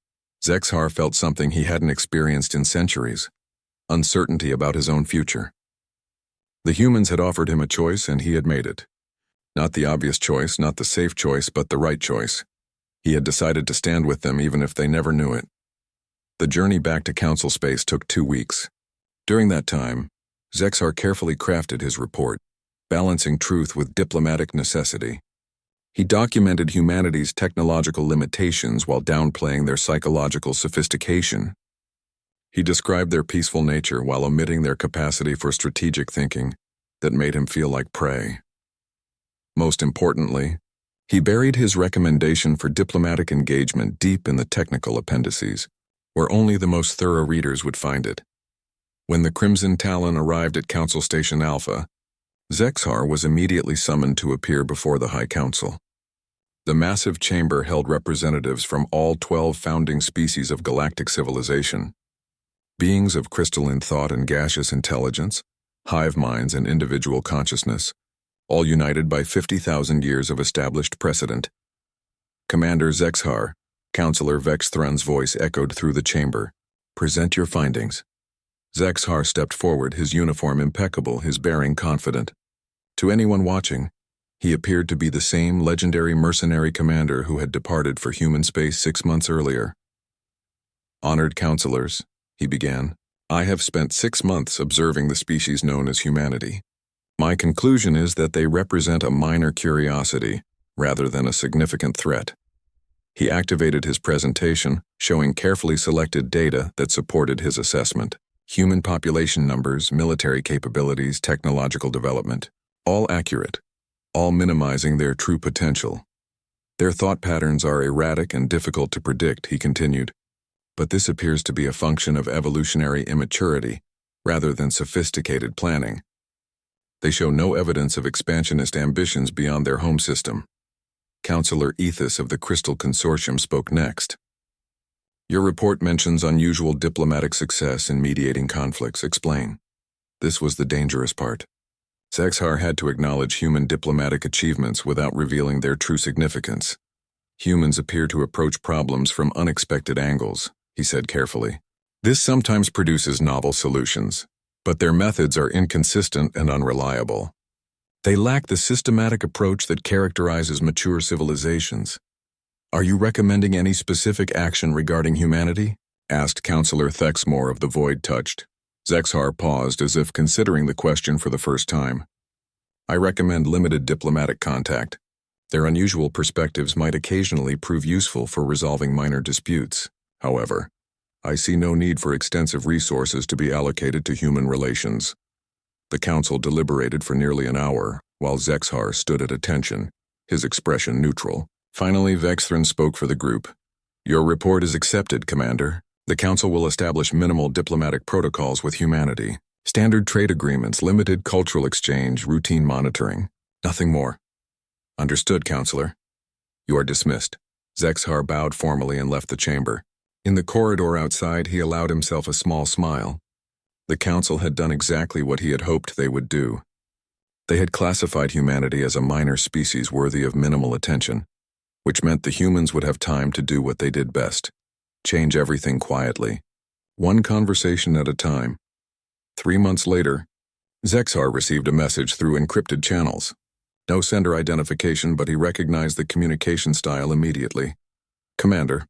Zexhar felt something he hadn't experienced in centuries: uncertainty about his own future. The humans had offered him a choice, and he had made it. Not the obvious choice, not the safe choice, but the right choice. He had decided to stand with them even if they never knew it. The journey back to Council space took 2 weeks. During that time, Zexhar carefully crafted his report, balancing truth with diplomatic necessity. He documented humanity's technological limitations while downplaying their psychological sophistication. He described their peaceful nature while omitting their capacity for strategic thinking that made him feel like prey. Most importantly, he buried his recommendation for diplomatic engagement deep in the technical appendices, where only the most thorough readers would find it. When the Crimson Talon arrived at Council Station Alpha, Zexhar was immediately summoned to appear before the High Council. The massive chamber held representatives from all 12 founding species of galactic civilization. Beings of crystalline thought and gaseous intelligence, hive minds and individual consciousness, all united by 50,000 years of established precedent. Commander Zexhar, Counselor Vexthron's voice echoed through the chamber. Present your findings. Zexhar stepped forward, his uniform impeccable, his bearing confident. To anyone watching, he appeared to be the same legendary mercenary commander who had departed for human space 6 months earlier. Honored counselors, he began, I have spent 6 months observing the species known as humanity. My conclusion is that they represent a minor curiosity rather than a significant threat. He activated his presentation, showing carefully selected data that supported his assessment. Human population numbers, military capabilities, technological development, all accurate, all minimizing their true potential. Their thought patterns are erratic and difficult to predict, he continued, but this appears to be a function of evolutionary immaturity rather than sophisticated planning. They show no evidence of expansionist ambitions beyond their home system. Counselor Ethos of the Crystal Consortium spoke next. Your report mentions unusual diplomatic success in mediating conflicts. Explain. This was the dangerous part. Zexhar had to acknowledge human diplomatic achievements without revealing their true significance. Humans appear to approach problems from unexpected angles, he said carefully. This sometimes produces novel solutions, but their methods are inconsistent and unreliable. They lack the systematic approach that characterizes mature civilizations. Are you recommending any specific action regarding humanity? Asked Counselor Thexmore of the Void Touched. Zexhar paused as if considering the question for the first time. I recommend limited diplomatic contact. Their unusual perspectives might occasionally prove useful for resolving minor disputes. However, I see no need for extensive resources to be allocated to human relations. The council deliberated for nearly an hour, while Zexhar stood at attention, his expression neutral. Finally, Vexthron spoke for the group. Your report is accepted, Commander. The council will establish minimal diplomatic protocols with humanity. Standard trade agreements, limited cultural exchange, routine monitoring. Nothing more. Understood, Counselor. You are dismissed. Zexhar bowed formally and left the chamber. In the corridor outside, he allowed himself a small smile. The council had done exactly what he had hoped they would do. They had classified humanity as a minor species worthy of minimal attention, which meant the humans would have time to do what they did best, change everything quietly, one conversation at a time. 3 months later, Zexhar received a message through encrypted channels. No sender identification, but he recognized the communication style immediately. Commander,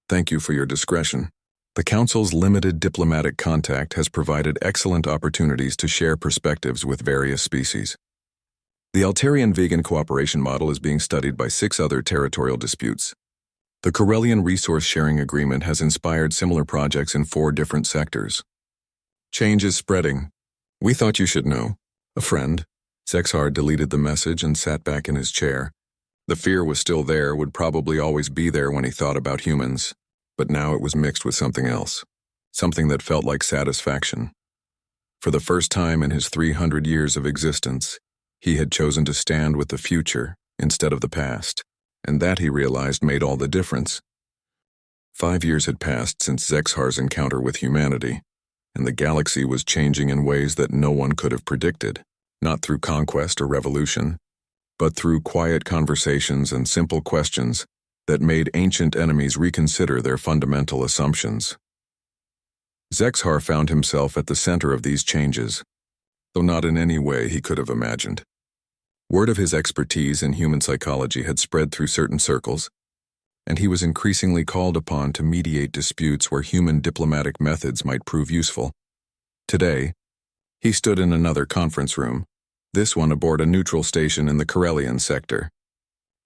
thank you for your discretion. The Council's limited diplomatic contact has provided excellent opportunities to share perspectives with various species. The Altarian vegan cooperation model is being studied by 6 other territorial disputes. The Corellian Resource Sharing Agreement has inspired similar projects in 4 different sectors. Change is spreading. We thought you should know. A friend. Zexhar deleted the message and sat back in his chair. The fear was still there, would probably always be there when he thought about humans. But now it was mixed with something else, something that felt like satisfaction. For the first time in his 300 years of existence, he had chosen to stand with the future instead of the past, and that, he realized, made all the difference. 5 years had passed since Zexhar's encounter with humanity, and the galaxy was changing in ways that no one could have predicted, not through conquest or revolution, but through quiet conversations and simple questions that made ancient enemies reconsider their fundamental assumptions. Zexhar found himself at the center of these changes, though not in any way he could have imagined. Word of his expertise in human psychology had spread through certain circles, and he was increasingly called upon to mediate disputes where human diplomatic methods might prove useful. Today, he stood in another conference room, this one aboard a neutral station in the Corellian sector.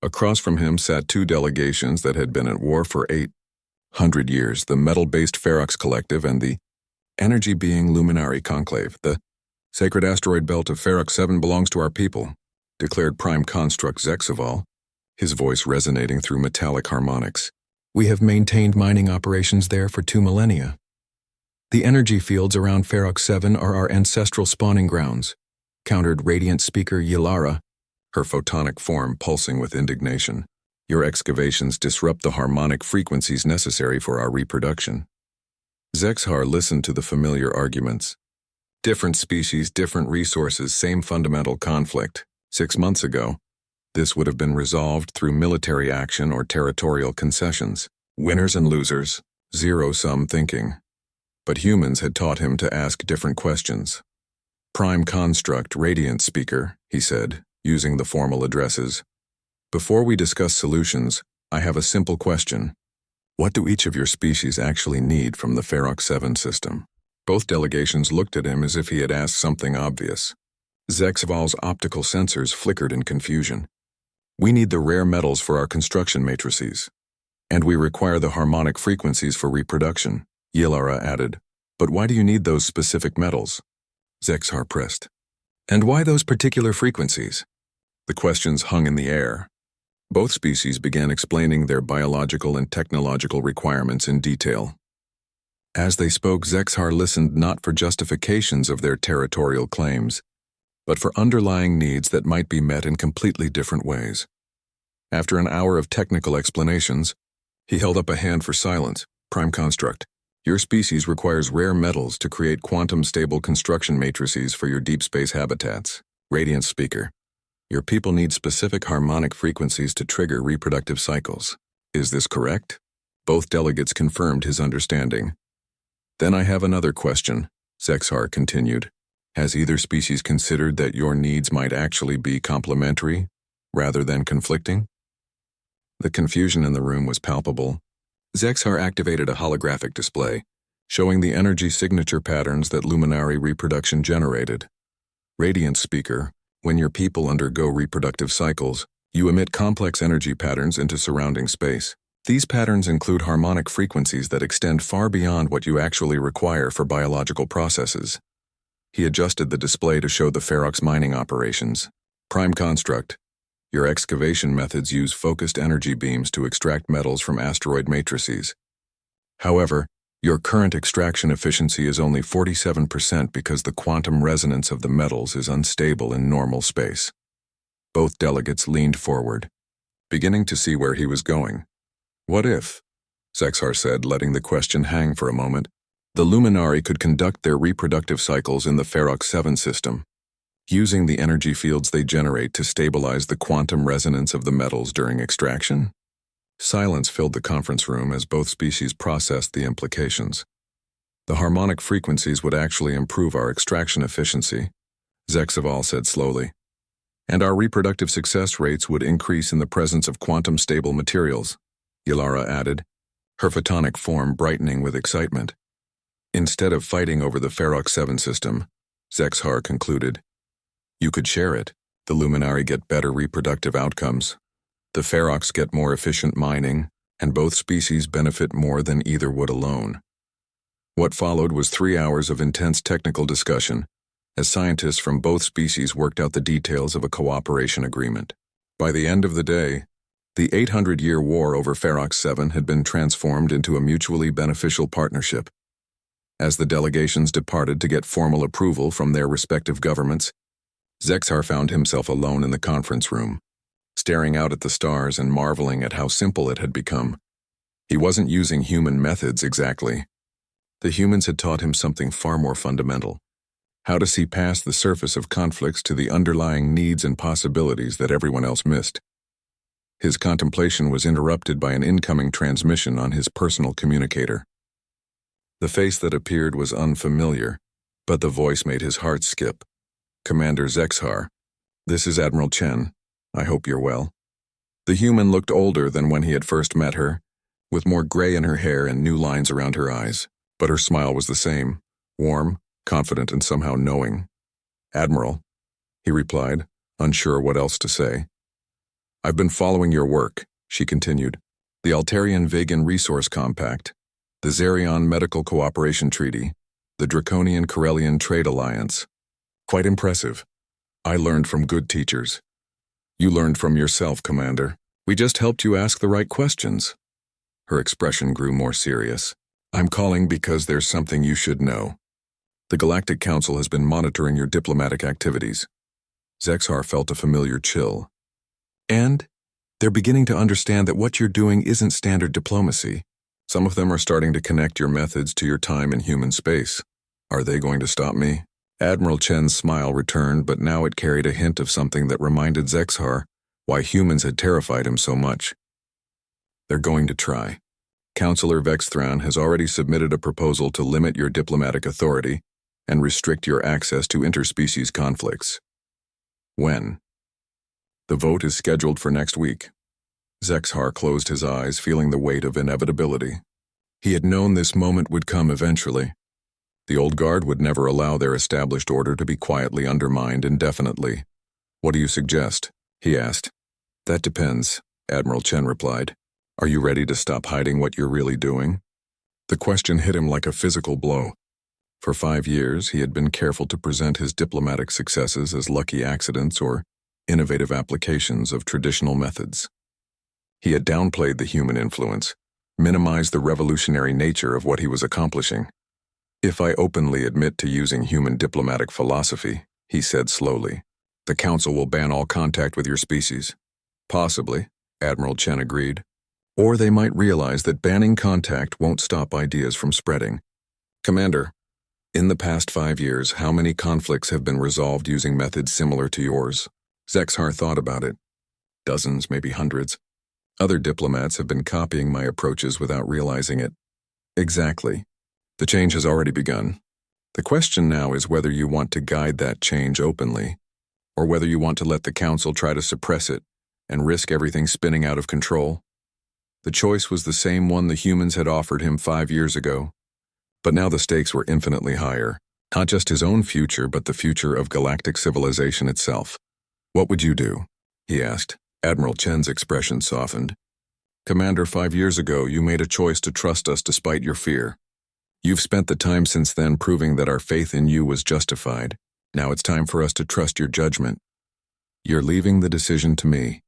Across from him sat 2 delegations that had been at war for 800 years, the metal-based Ferox Collective and the energy-being Luminari Conclave. The sacred asteroid belt of Ferox 7 belongs to our people, declared Prime Construct Zexaval, his voice resonating through metallic harmonics. We have maintained mining operations there for 2 millennia. The energy fields around Ferox 7 are our ancestral spawning grounds, countered Radiant Speaker Yilara, her photonic form pulsing with indignation. Your excavations disrupt the harmonic frequencies necessary for our reproduction. Zexhar listened to the familiar arguments. Different species, different resources, same fundamental conflict. 6 months ago, this would have been resolved through military action or territorial concessions. Winners and losers, zero-sum thinking. But humans had taught him to ask different questions. Prime Construct Radiant Speaker, he said, using the formal addresses. Before we discuss solutions, I have a simple question. What do each of your species actually need from the Ferox 7 system? Both delegations looked at him as if he had asked something obvious. Zexval's optical sensors flickered in confusion. We need the rare metals for our construction matrices. And we require the harmonic frequencies for reproduction, Yilara added. But why do you need those specific metals? Zexhar pressed. And why those particular frequencies? The questions hung in the air. Both species began explaining their biological and technological requirements in detail. As they spoke, Zexhar listened not for justifications of their territorial claims, but for underlying needs that might be met in completely different ways. After an hour of technical explanations, he held up a hand for silence. Prime Construct, your species requires rare metals to create quantum-stable construction matrices for your deep space habitats. Radiant Speaker, your people need specific harmonic frequencies to trigger reproductive cycles. Is this correct? Both delegates confirmed his understanding. Then I have another question, Zexhar continued. Has either species considered that your needs might actually be complementary, rather than conflicting? The confusion in the room was palpable. Zexhar activated a holographic display, showing the energy signature patterns that luminary reproduction generated. Radiant Speaker, when your people undergo reproductive cycles, you emit complex energy patterns into surrounding space. These patterns include harmonic frequencies that extend far beyond what you actually require for biological processes. He adjusted the display to show the Ferox mining operations. Prime Construct, your excavation methods use focused energy beams to extract metals from asteroid matrices. However, your current extraction efficiency is only 47% because the quantum resonance of the metals is unstable in normal space. Both delegates leaned forward, beginning to see where he was going. What if, Zexhar said, letting the question hang for a moment, the Luminari could conduct their reproductive cycles in the Ferox 7 system, using the energy fields they generate to stabilize the quantum resonance of the metals during extraction? Silence filled the conference room as both species processed the implications. The harmonic frequencies would actually improve our extraction efficiency, Zexval said slowly, and our reproductive success rates would increase in the presence of quantum-stable materials, Yilara added, her photonic form brightening with excitement. Instead of fighting over the Ferox 7 system, Zexhar concluded, you could share it. The Luminari get better reproductive outcomes. The Ferox get more efficient mining, and both species benefit more than either would alone. What followed was 3 hours of intense technical discussion, as scientists from both species worked out the details of a cooperation agreement. By the end of the day, the 800-year war over Ferox 7 had been transformed into a mutually beneficial partnership. As the delegations departed to get formal approval from their respective governments, Zexhar found himself alone in the conference room, staring out at the stars and marveling at how simple it had become. He wasn't using human methods exactly. The humans had taught him something far more fundamental: how to see past the surface of conflicts to the underlying needs and possibilities that everyone else missed. His contemplation was interrupted by an incoming transmission on his personal communicator. The face that appeared was unfamiliar, but the voice made his heart skip. Commander Zexhar, this is Admiral Chen. I hope you're well. The human looked older than when he had first met her, with more gray in her hair and new lines around her eyes, but her smile was the same, warm, confident, and somehow knowing. Admiral, he replied, unsure what else to say. I've been following your work, she continued. The Altarian-Vegan Resource Compact, the Zerion Medical Cooperation Treaty, the Draconian-Corellian Trade Alliance. Quite impressive. I learned from good teachers. You learned from yourself, Commander. We just helped you ask the right questions. Her expression grew more serious. I'm calling because there's something you should know. The Galactic Council has been monitoring your diplomatic activities. Zexhar felt a familiar chill. And they're beginning to understand that what you're doing isn't standard diplomacy. Some of them are starting to connect your methods to your time in human space. Are they going to stop me? Admiral Chen's smile returned, but now it carried a hint of something that reminded Zexhar why humans had terrified him so much. They're going to try. Counselor Vexthran has already submitted a proposal to limit your diplomatic authority and restrict your access to interspecies conflicts. When? The vote is scheduled for next week. Zexhar closed his eyes, feeling the weight of inevitability. He had known this moment would come eventually. The old guard would never allow their established order to be quietly undermined indefinitely. What do you suggest? He asked. That depends, Admiral Chen replied. Are you ready to stop hiding what you're really doing? The question hit him like a physical blow. For 5 years, he had been careful to present his diplomatic successes as lucky accidents or innovative applications of traditional methods. He had downplayed the human influence, minimized the revolutionary nature of what he was accomplishing. If I openly admit to using human diplomatic philosophy, he said slowly, the Council will ban all contact with your species. Possibly, Admiral Chen agreed. Or they might realize that banning contact won't stop ideas from spreading. Commander, in the past 5 years, how many conflicts have been resolved using methods similar to yours? Zexhar thought about it. Dozens, maybe hundreds. Other diplomats have been copying my approaches without realizing it. Exactly. The change has already begun. The question now is whether you want to guide that change openly, or whether you want to let the Council try to suppress it and risk everything spinning out of control. The choice was the same one the humans had offered him 5 years ago. But now the stakes were infinitely higher, not just his own future, but the future of galactic civilization itself. What would you do? He asked. Admiral Chen's expression softened. Commander, 5 years ago, you made a choice to trust us despite your fear. You've spent the time since then proving that our faith in you was justified. Now it's time for us to trust your judgment. You're leaving the decision to me.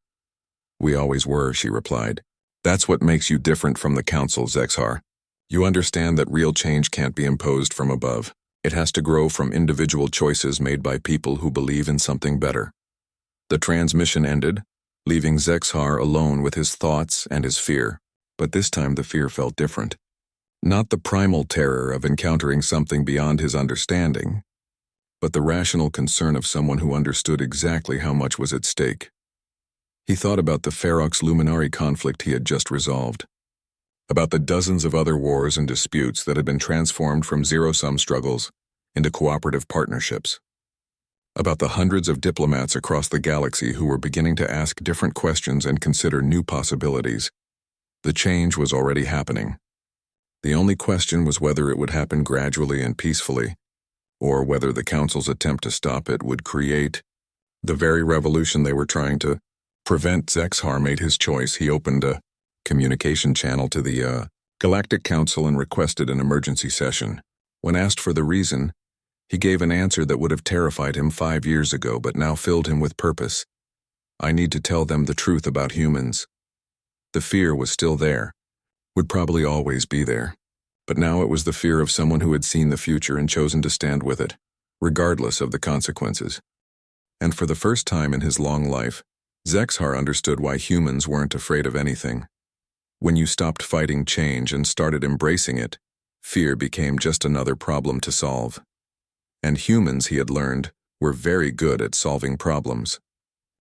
We always were, she replied. That's what makes you different from the Council, Zexhar. You understand that real change can't be imposed from above. It has to grow from individual choices made by people who believe in something better. The transmission ended, leaving Zexhar alone with his thoughts and his fear. But this time the fear felt different. Not the primal terror of encountering something beyond his understanding, but the rational concern of someone who understood exactly how much was at stake. He thought about the Ferox Luminari conflict he had just resolved, about the dozens of other wars and disputes that had been transformed from zero-sum struggles into cooperative partnerships, about the hundreds of diplomats across the galaxy who were beginning to ask different questions and consider new possibilities. The change was already happening. The only question was whether it would happen gradually and peacefully, or whether the Council's attempt to stop it would create the very revolution they were trying to prevent. Zexhar made his choice. He opened a communication channel to the Galactic Council and requested an emergency session. When asked for the reason, he gave an answer that would have terrified him 5 years ago but now filled him with purpose. I need to tell them the truth about humans. The fear was still there, would probably always be there. But now it was the fear of someone who had seen the future and chosen to stand with it, regardless of the consequences. And for the first time in his long life, Zexhar understood why humans weren't afraid of anything. When you stopped fighting change and started embracing it, fear became just another problem to solve. And humans, he had learned, were very good at solving problems.